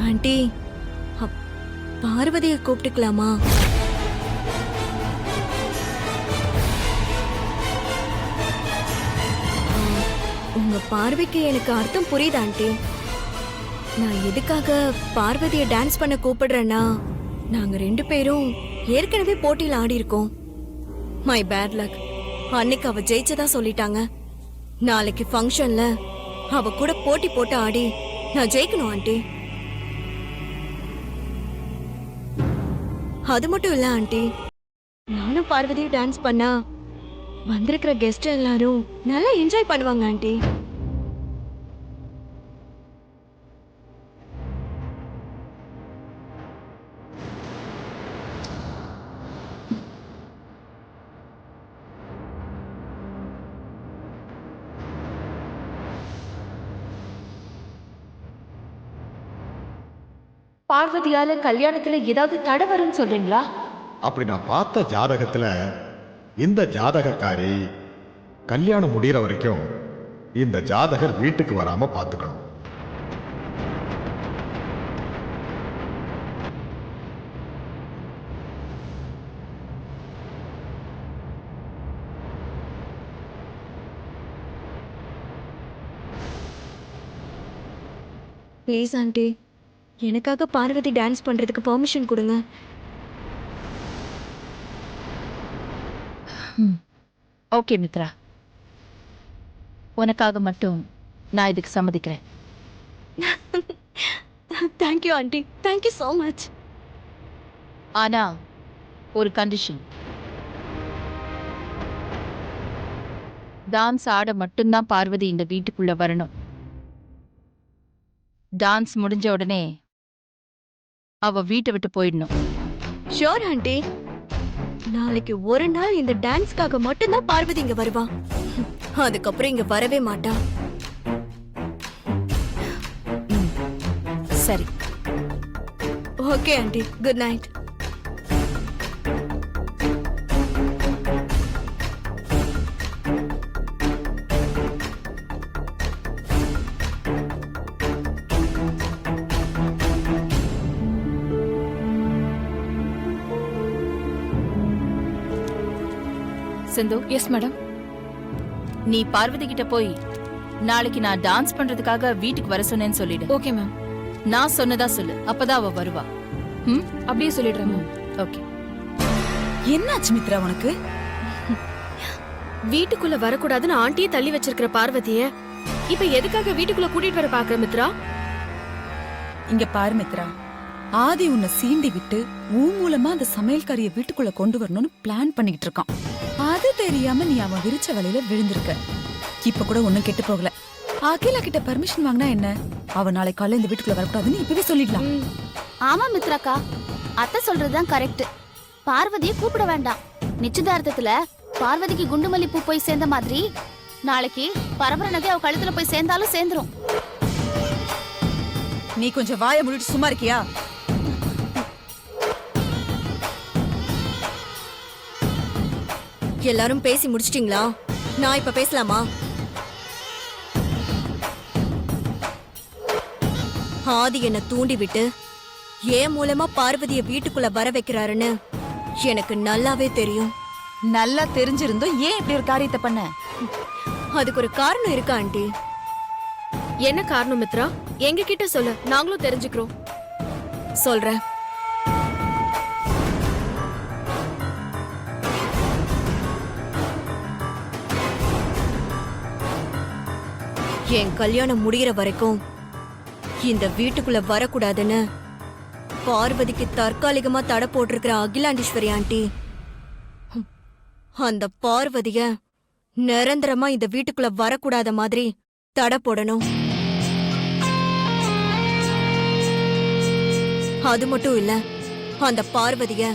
Aunty, பார்வதியை கூப்பிட்டுக்கலாமா? உங்க பார்வைக்கு எனக்கு அர்த்தம் புரியுது ஆண்டி. நான் எதுக்காக பார்வதியை டான்ஸ் பண்ண கூப்பிடுறேன்னா, நாங்க 2 பேரும் ஏற்கனவே போட்டியில் ஆடி இருக்கோம். My bad luck. அன்னைக்கு அவ ஜெயிச்சதா சொல்லிட்டாங்க. நாளைக்கு ஃபங்க்ஷன்ல அவ கூட போட்டி போட்டு ஆடி நான் ஜெயிக்கணும் ஆண்டி. அது மட்டும் இல்ல ஆண்டி, நானும் பார்வதியும் டான்ஸ் பண்ணா வந்திருக்கிற கெஸ்ட் எல்லாரும் நல்லா என்ஜாய் பண்ணுவாங்க ஆண்டி. பார்வதியால கல்யாணத்துல ஏதாவது தடை வரும்னு சொல்றீங்களா? அப்படி நான் பார்த்த ஜாதகத்துல இந்த ஜாதகக்காரி கல்யாணம் முடிகிற வரைக்கும் இந்த ஜாதகர் வீட்டுக்கு வராம பார்த்துக்கணும். ப்ளீஸ் ஆண்டி, எனக்காக பார்வதி டான்ஸ் பண்றதுக்கு பெர்மிஷன் கொடுங்க. ஓகே மித்ரா, உனக்காக மட்டும் நான் இதுக்கு சம்மதிக்கிறேன். Thank you aunty, thank you so much. ஆனா ஒரு கண்டிஷன். டான்ஸ் ஆட மட்டும்தான் பார்வதி இந்த வீட்டுக்குள்ள வரணும். டான்ஸ் முடிஞ்ச உடனே அவ வீட்டை விட்டு போயிடணும். Sure aunty. நாளைக்கு ஒரு நாள் இந்த டான்ஸ்க்காக மட்டும்தான் பார்வதி இங்க வருவா. அதுக்கப்புறம் இங்க வரவே மாட்டா. சரி. Okay aunty, good night. Sindhu. Yes madam. நீ பார்வதி கிட்ட போய் நாளைக்கு நான் டான்ஸ் பண்றதுக்காக வீட்டுக்கு வர சொன்னேன்னு சொல்லிடு. Okay ma'am. நான் சொன்னதா சொல்லு, அப்பதான் அவ வருவா. அப்படியே சொல்லிடுறேன் மேம். ஓகே. என்னாச்சு மித்ரா உனக்கு? வீட்டுக்குள்ள வரக்கூடாதுன்னு ஆண்டியே தள்ளி வச்சிருக்கிற பார்வதிய இப்ப எதுக்காக வீட்டுக்குள்ள கூட்டிட்டு வர பாக்குற மித்ரா? இங்க பாரு மித்ரா, ஆதி உன்னை சீண்டி விட்டு மூலமா அந்த சமையல்காரிய வீட்டுக்குள்ள கொண்டு வரணும்னு பிளான் பண்ணிக்கிட்டு இருக்கான். அது தெரியாம நீ அவன் விரிச்ச வலையில விழுந்திருக்க. இப்ப கூட ஒண்ணும் கெட்டு போகல. அகிலா கிட்ட பர்மிஷன் வாங்கினா என்ன? அவ நாளை காலையில இந்த வீட்டுக்குள்ள வரக்கூடாதுன்னு இப்பவே சொல்லிடலாம். ஆமா மித்ராக்கா, அத்தை சொல்றதுதான் கரெக்ட். பார்வதியை கூப்பிட வேண்டாம். நிச்சயதார்த்தத்துல பார்வதிக்கு குண்டுமல்லி பூ போய் சேர்ந்த மாதிரி நாளைக்கு பரம்பரை நகை அவ கழுத்துல போய் சேர்ந்தாலும் சேர்ந்துரும். நீ கொஞ்சம் வாயை மூடிட்டு சும்மா இருக்கியா? எல்லாரும் பேசி முடிச்சிட்டீங்களா? நான் இப்ப பேசலாமா? ஆதி என்ன தூண்டி விட்டு ஏன் மூலமா பார்வதிய வீட்டுக்குள்ள வர வைக்கிறாருன்னு எனக்கு நல்லாவே தெரியும். நல்லா தெரிஞ்சிருந்தோம் ஏன் இப்படி ஒரு காரியத்தை பண்ண? அதுக்கு ஒரு காரணம் இருக்கா ஆண்டி? என்ன காரணம் மித்ரா? எங்க கிட்ட சொல்லு, நாங்களும் தெரிஞ்சுக்கிறோம். சொல்றேன். என் கல்யாணம் முடிகிற வரைக்கும் இந்த வீட்டுக்குள்ள வரக்கூடாதுன்னு பார்வதிக்கு தற்காலிகமா தடை போட்டிருக்கிற அகிலாண்டீஸ்வரி ஆண்டி, அந்த பார்வதிய நிரந்தரமா இந்த வீட்டுக்குள்ள வரக்கூடாத மாதிரி தடை போடணும். அது மட்டும் இல்ல, அந்த பார்வதிய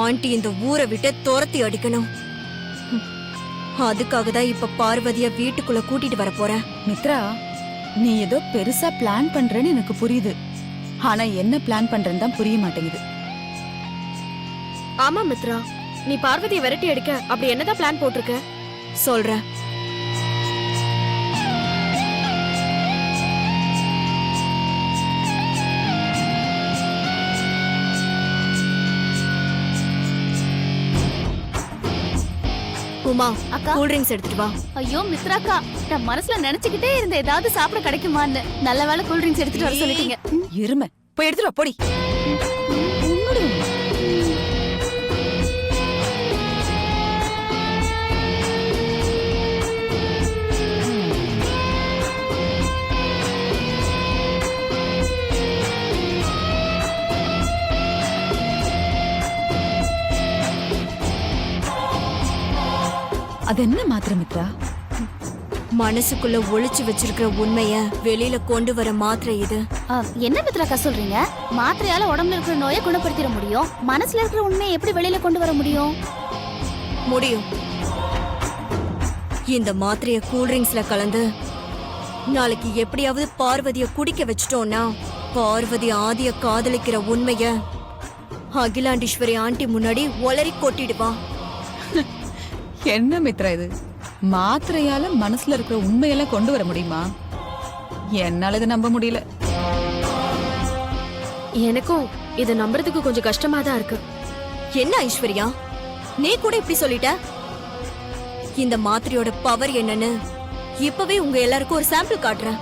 ஆண்டி இந்த ஊரை விட்டு துரத்தி அடிக்கணும். அதுக்காக தான் இப்ப பார்வதிய வீட்டுக்குள்ள கூட்டிட்டு வர போறேன். மித்ரா, நீ ஏதோ பெருசா பிளான் பண்றேன்னு எனக்கு புரியுது. ஆனா என்ன பிளான் பண்றேன்னு தான் புரிய மாட்டேங்குது. ஆமா மித்ரா, நீ பார்வதியை விரட்டி அடிக்க அப்படி என்னதான் பிளான் போட்டிருக்க? சொல்றேன். உமா அக்கா. கூல் ட்ரிங்க்ஸ் எடுத்துட்டு வா. ஐயோ மித்ராக்கா, நான் மனசுல நினைச்சுக்கிட்டே இருந்த ஏதாவது சாப்பிட கிடைக்குமான்னு. நல்ல வேளை கூல் ட்ரிங்க்ஸ் எடுத்துட்டு வர சொல்லிட்டீங்க. எருமை போய் எடுத்துட்டு வா போடி. அது என்ன மாத்திரை மித்ரா? மனசுக்குள்ள ஒளிச்சு வச்சிருக்கிற உண்மைய வெளியில கொண்டு வர மாத்திரை இது. என்ன மித்ராக்கா சொல்றீங்க? மாத்திரையால உடம்புல இருக்கிற நோயை குணப்படுத்திட முடியும், மனசுல இருக்கிற உண்மையை எப்படி வெளியில கொண்டு வர முடியும்? முடியும். இந்த மாத்திரைய கூல் ட்ரிங்க்ஸ்ல கலந்து நாளைக்கு எப்படியாவது பார்வதிய குடிக்க வச்சிட்டோம்னா பார்வதி ஆதிய காதலிக்கிற உண்மைய அகிலாண்டீஸ்வரி ஆண்டி முன்னாடி ஒளரி கொட்டிடுவா. என்ன மித்ரா இது? மாத்திரையால மனசுல இருக்கிற உண்மையெல்லாம் கொண்டு வர முடியுமா? என்னால இதை நம்ப முடியல. எனக்கும் இதை நம்புறதுக்கு கொஞ்சம் கஷ்டமா தான் இருக்கு. என்ன ஐஸ்வர்யா, நீ கூட இப்படி சொல்லிட்ட? இந்த மாத்திரையோட பவர் என்னன்னு இப்பவே உங்க எல்லாருக்கும் ஒரு சாம்பிள் காட்டுறேன்.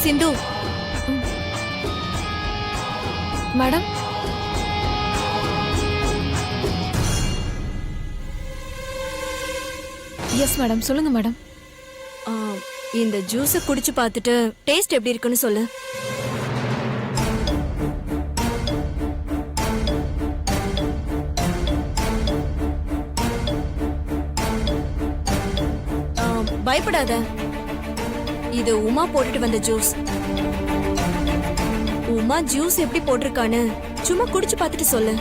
சிந்து, மேடம், எஸ் மேடம், சொல்லுங்க மேடம். இந்த ஜூஸ குடிச்சு பார்த்துட்டு டேஸ்ட் எப்படி இருக்குன்னு சொல்லு. பயப்படாத, இது உமா போட்டுட்டு வந்த ஜூஸ். உமா ஜூஸ் எப்படி போட்டிருக்கான்னு சும்மா குடிச்சு பார்த்துட்டு சொல்லு.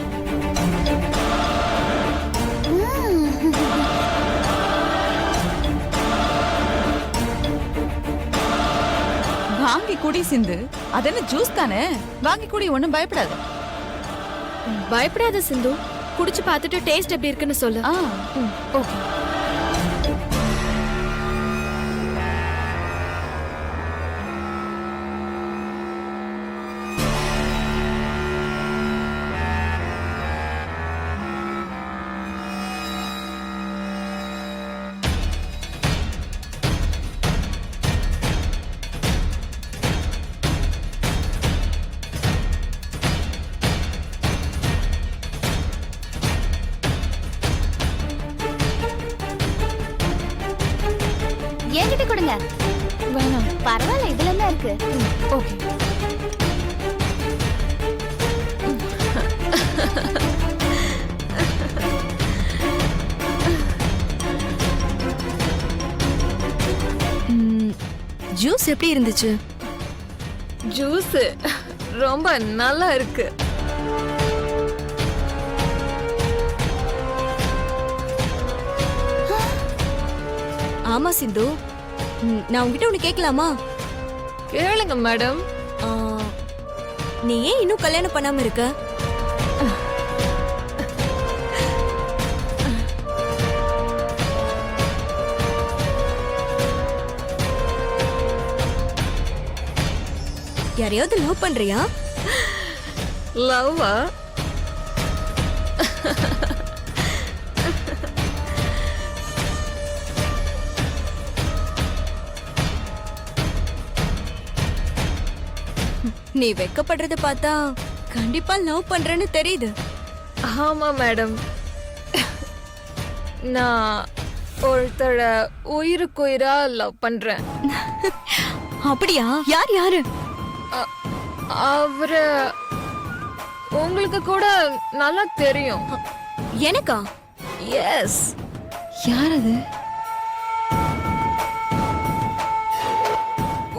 வாங்கி குடி சிந்து. அது என்ன ஜூஸ் தானே, வாங்கி குடி, ஒண்ணும் பயப்படாத. பயப்படாத சிந்து, குடிச்சு பார்த்துட்டு டேஸ்ட் எப்படி இருக்குன்னு சொல்லு. ஓகே. என்கிட்ட கொடுங்க. வேணாம். பரவாயில்ல, இதுல என்ன இருக்கு? ஓகே. ஜூஸ் எப்படி இருந்துச்சு? ஜூஸ் ரொம்ப நல்லா இருக்கு. ஆமா சிந்து, நான் உங்ககிட்ட ஒண்ணு கேட்கலாமா? கேளுங்க மேடம். நீ ஏன் இன்னும் கல்யாணம் பண்ணாம இருக்க? யாரையாவது லவ் பண்றியா? லவ்வா? நீ வெக்கப்படுறத பார்த்தா கண்டிப்பா லவ் பண்றேன்னு தெரியுது. ஆமா மேடம், நான் ஒருத்தர உயிருக்குயிரா லவ் பண்றேன். அப்படியா? யார் யாரு? அவரு உங்களுக்கு கூட நல்லா தெரியும். எனக்கா? எஸ். யார் அது?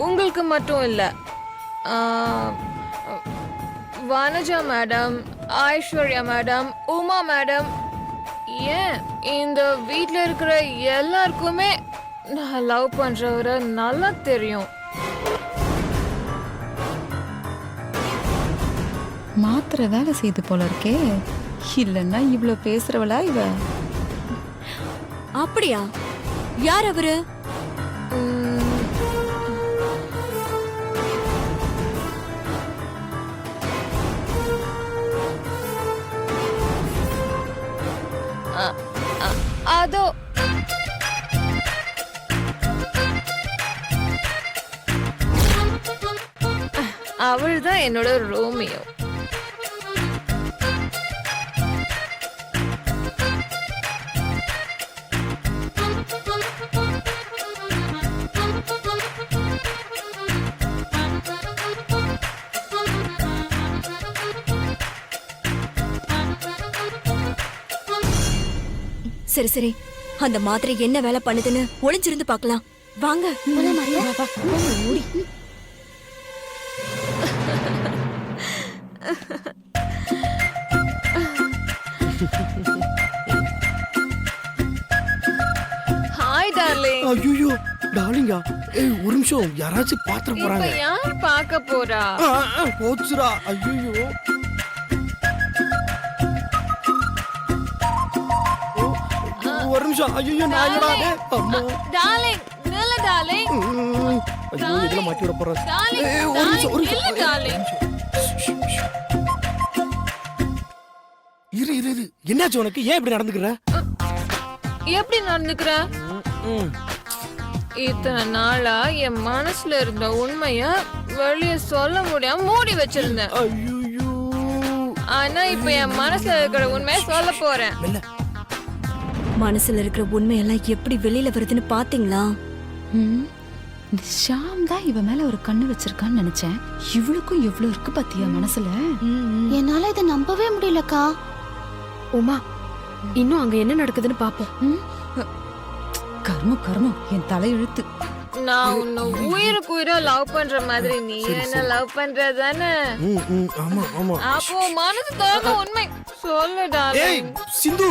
உங்களுக்கு மட்டும் இல்ல, Vanaja madam, Aishwarya madam, Uma madam, ஏன் இந்த வீட்ல இருக்கிற எல்லாருக்குமே நான் லவ் பண்றவரை நல்லா தெரியும். மாத்திர வேலை செய்து போல இருக்கே. இல்லன்னா இவ்ளோ பேசுறவளா இவ? அப்படியா? யார் அவரு? உம், அதோ அவள்தான் என்னோட ரோமியோ. சரி சரி, அந்த மாத்திரை என்ன வேலை பண்ணுதுன்னு ஒளிஞ்சிருந்து பார்க்கலாம். வாங்க. ஓடி. Hi darling. ஐயோ டார்லிங்கா, ஏய் ஒரு நிமிஷம், யாராச்சும் பாத்திர இப்ப போறாங்க. யார் பார்க்க போறா? போச்சுடா. ஐயோ ஒரு நிமிஷம். ஐயோ நான் என்னடா இது? அம்மா. டார்லிங், நில்லு டார்லிங். ஐயோ இதெல்லாம் மாட்டி விட போறா. டார்லிங், ஏய், ஒரு நிமிஷம், ஒரு நில்லு நிமிஷம். டார்லிங். இரு இரு இரு, என்னாச்சு உனக்கு? ஏன் இப்படி நடந்துக்கிற? எப்படி நடந்துக்கிற? இத்தனை நாளா என் மனசுல இருந்த உண்மைய வெளிய சொல்ல முடியாம மூடி வச்சிருந்தேன். ஐயோ ஆனா இப்ப என் மனசுல இருக்கிற உண்மைய சொல்ல போறேன். மெல்ல. மனசுல இருக்கிற உண்மையெல்லாம் எப்படி வெளியில வருதுன்னு பாத்தீங்களா? இந்த ஷாம் தான் இவ மேல ஒரு கண்ணு வச்சிருக்கான்னு நினைச்சேன். இவளுக்கும் எவ்வளவு இருக்கு பாத்தியா மனசுல? என்னால இதை நம்பவே முடியலக்கா. உமா, இன்னும் அங்க என்ன நடக்குதுன்னு பாப்போம். கர்மம் கர்மம், என் தலை இழுத்து. நான் உன்னை உயிருக்கு உயிரா லவ் பண்ற மாதிரி நீ என்ன லவ் பண்றதானே? ஆமா ஆமா. அப்போ மனசு திறந்த உண்மை சொல்லு ஏய் டார்லிங். சிந்து,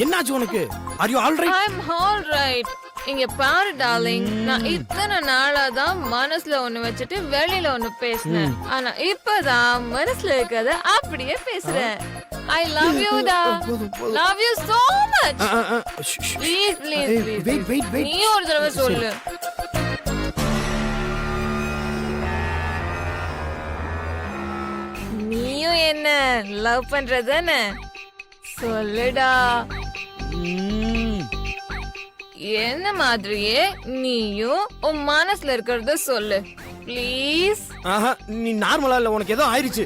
என்னாச்சு உனக்கு? Are you all right? I am all right. இங்க பாரு டார்லிங், நான் இத்தனை நாளா தான் மனசுல ஒண்ணு வச்சுட்டு வெளியில ஒண்ணு பேசினேன். ஆனா இப்பதான் மனசுல இருக்கிறத அப்படியே பேசுறேன். ஐ லவ் யூ டா. Love you so much. Please please please. Wait wait wait. நீ ஒரு தடவை சொல்லு. நீயும் என்ன லவ் பண்றதானே? சொல்லுடா. என்ன மாதிரியே நீயும் உன் மனசுல இருக்கிறத சொல்லு ப்ளீஸ். ஆஹா, நீ நார்மலா இல்ல, உனக்கு ஏதோ ஆயிருச்சு.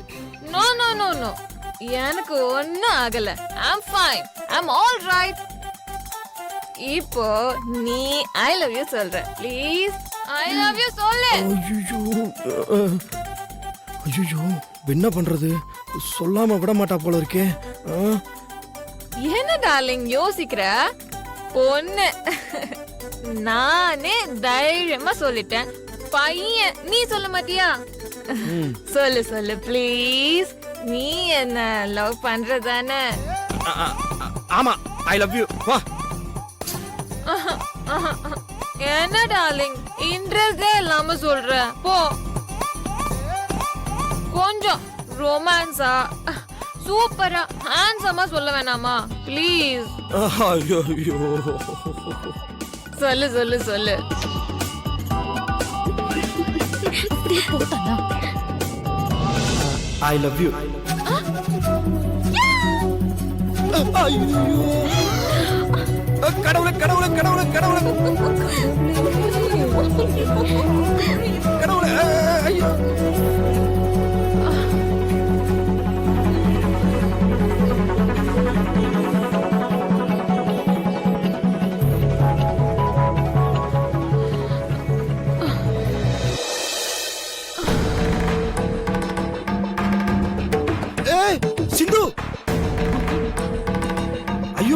நோ நோ நோ நோ, எனக்கு ஒண்ணும் ஆகல. I'm fine, I'm all right. இப்போ நீ ஐ லவ் யூ சொல்ற. ப்ளீஸ் ஐ லவ் யூ சொல்லு. ஐயோ என்ன பண்றது? சொல்லாம விட மாட்டா போல இருக்கே. என்ன டார்லிங் யோசிக்கிற? பொண்ணு நானே தைரியமா சொல்லிட்டேன். பையன் நீ சொல்ல மாட்டியா? சொல்லு சொல்லு ப்ளீஸ். நீ என்ன லவ் பண்றதானே? ஆமா, ஐ லவ் யூ. வா. என்ன டார்லிங் இன்ட்ரெஸ்டே இல்லாம சொல்ற? போ. கொஞ்சம் ரொமான்ஸா சூப்பரா ஹேண்ட்ஸமா சொல்ல வேணாமா? ப்ளீஸ் ஐயோ சொல்லு சொல்லு சொல்லு. ஐ லவ் யூ. கடவுளே கடவுளே கடவுளே கடவுளே கடவுளே. ஐயோ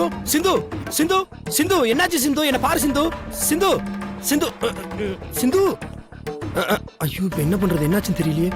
ஐயோ சிந்து சிந்து சிந்து என்னாச்சு சிந்து என்ன பாரு சிந்து சிந்து சிந்து சிந்து ஐயோ இப்ப என்ன பண்றது என்னாச்சுன்னு தெரியலையே.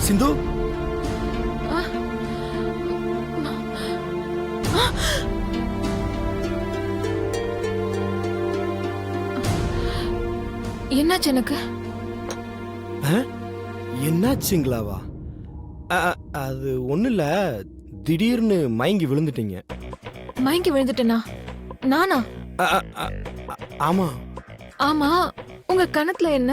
சிந்து என்னாச்சு எனக்கு? என்னாச்சுங்களாவா? அது ஒண்ணு இல்ல, திடீர்னு மயங்கி விழுந்துட்டீங்க. மயங்கி விழுந்துட்டேனா? நானா? ஆமா. ஆமா, உங்க கணத்துல என்ன?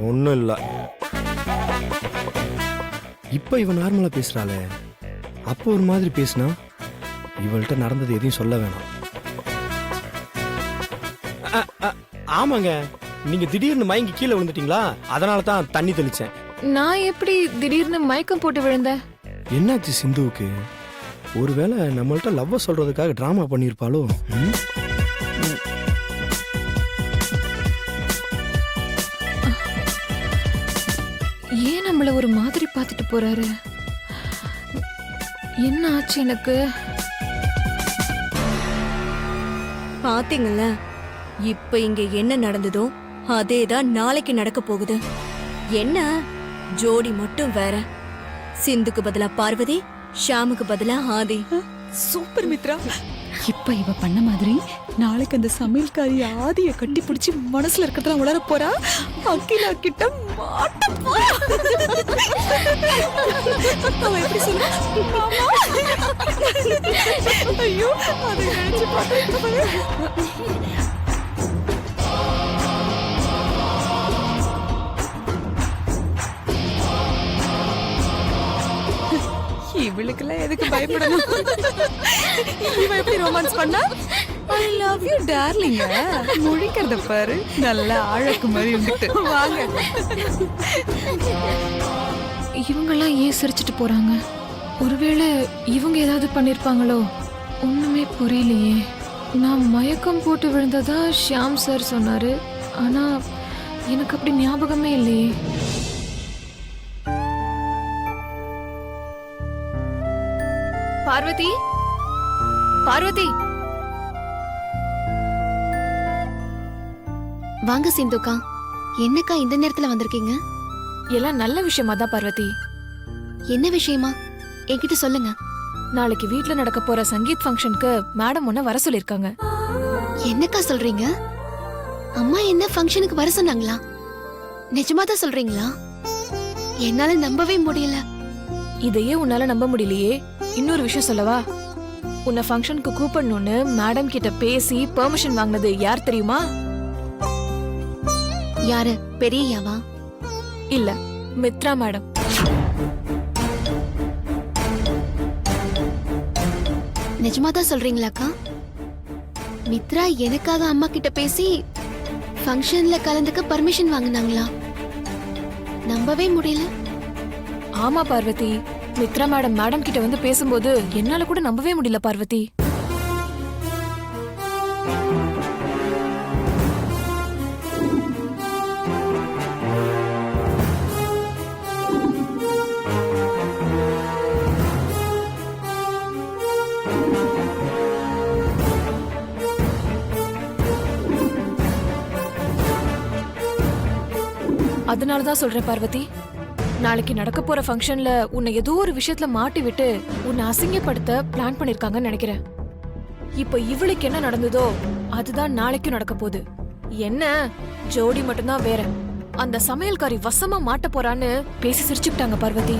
ஒன்றும் இல்லை. இப்போ இவன் நார்மலாக பேசுகிறாளே, அப்போ ஒரு மாதிரி பேசினா இவள்கிட்ட நடந்தது எதையும் சொல்ல வேணாம். ஆமாங்க, நீங்கள் திடீர்னு மயங்கி கீழே விழுந்துட்டீங்களா, அதனால தான் தண்ணி தெளித்தேன். நான் எப்படி திடீர்னு மயக்கம் போட்டு விழுந்தேன்? என்னாச்சு சிந்துவுக்கு? ஒருவேளை நம்மள்ட்ட லவ்வை சொல்கிறதுக்காக ட்ராமா பண்ணியிருப்பாளோ? ஏன் நம்மள ஒரு மாதிரி பார்த்துட்டு போறாரு? என்ன ஆச்சு எனக்கு? பாத்தீங்கல்ல, இப்ப இங்க என்ன நடந்ததோ அதேதான் நாளைக்கு நடக்க போகுது. என்ன ஜோடி மட்டும் வேற. சிந்துக்கு பதிலா பார்வதி, ஷாமுக்கு பதிலா ஆதி. சூப்பர் மித்ரா. இப்ப இவ பண்ண மாதிரி நாளைக்கு அந்த சமையல்காரி ஆதிய கட்டி பிடிச்சி மனசுல இருக்கிறதா உளர போறா. அகிலா கிட்ட மாட்ட போறா. அவ எப்படி சொல்றா? ஐயோ, அதை நினைச்சு பார்த்தா இவளுக்கெல்லாம் எதுக்கு பயப்படணும்? இவ எப்படி ரொமான்ஸ் பண்ணா? I love you darling. முழிக்கிறத பாரு, நல்ல ஆழக்கு மாதிரி இருந்துட்டு. வாங்க. இவங்கெல்லாம் ஏன் சிரிச்சிட்டு போறாங்க? ஒருவேளை இவங்க ஏதாவது பண்ணிருப்பாங்களோ? ஒண்ணுமே புரியலையே. நான் மயக்கம் போட்டு விழுந்ததா ஷியாம் சார் சொன்னாரு. ஆனா எனக்கு அப்படி ஞாபகமே இல்லையே. பார்வதி, பார்வதி. வாங்க சிந்துக்கா. என்னக்கா இந்த நேரத்துல வந்திருக்கீங்க? எல்லாம் நல்ல விஷயமா தான் பார்வதி. என்ன விஷயமா? என்கிட்ட சொல்லுங்க. நாளைக்கு வீட்ல நடக்க போற சங்கீத் ஃபங்க்ஷனுக்கு மேடம் ஒன்னு வர சொல்லிருக்காங்க. என்னக்கா சொல்றீங்க? அம்மா என்ன ஃபங்க்ஷனுக்கு வர சொன்னாங்களா? நிஜமா தான் சொல்றீங்களா? என்னால நம்பவே முடியல. இதையே உன்னால நம்ப முடியலையே. இன்னொரு விஷயம் சொல்லவா? உன்னை ஃபங்க்ஷனுக்கு கூப்பிடணும்னு மேடம் கிட்ட பேசி பெர்மிஷன் வாங்கினது யார் தெரியுமா? யாரு? பெரியயாவா? இல்ல, மித்ரா மேடம். நிஜமா தான் சொல்றீங்களாக்கா? மித்ரா எனக்காக அம்மா கிட்ட பேசி ஃபங்க்ஷன்ல கலந்துக்க பர்மிஷன் வாங்கினாங்களா? நம்பவே முடியல. ஆமா பார்வதி, மித்ரா மேடம் கிட்ட வந்து பேசும்போது என்னால கூட நம்பவே முடியல பார்வதி. அதனாலதான் சொல்றேன் பார்வதி, நாளைக்கு நடக்க போற ஃபங்க்ஷன்ல உன்னை ஏதோ ஒரு விஷயத்துல மாட்டி விட்டு உன்னை அசிங்கப்படுத்த பிளான் பண்ணிருக்காங்கன்னு நினைக்கிறேன். இப்ப இவளுக்கு என்ன நடந்ததோ அதுதான் நாளைக்கும் நடக்க போகுது. என்ன ஜோடி மட்டும்தான் வேற. அந்த சமையல்காரி வசமா மாட்ட போறான்னு பேசி சிரிச்சுக்கிட்டாங்க பார்வதி.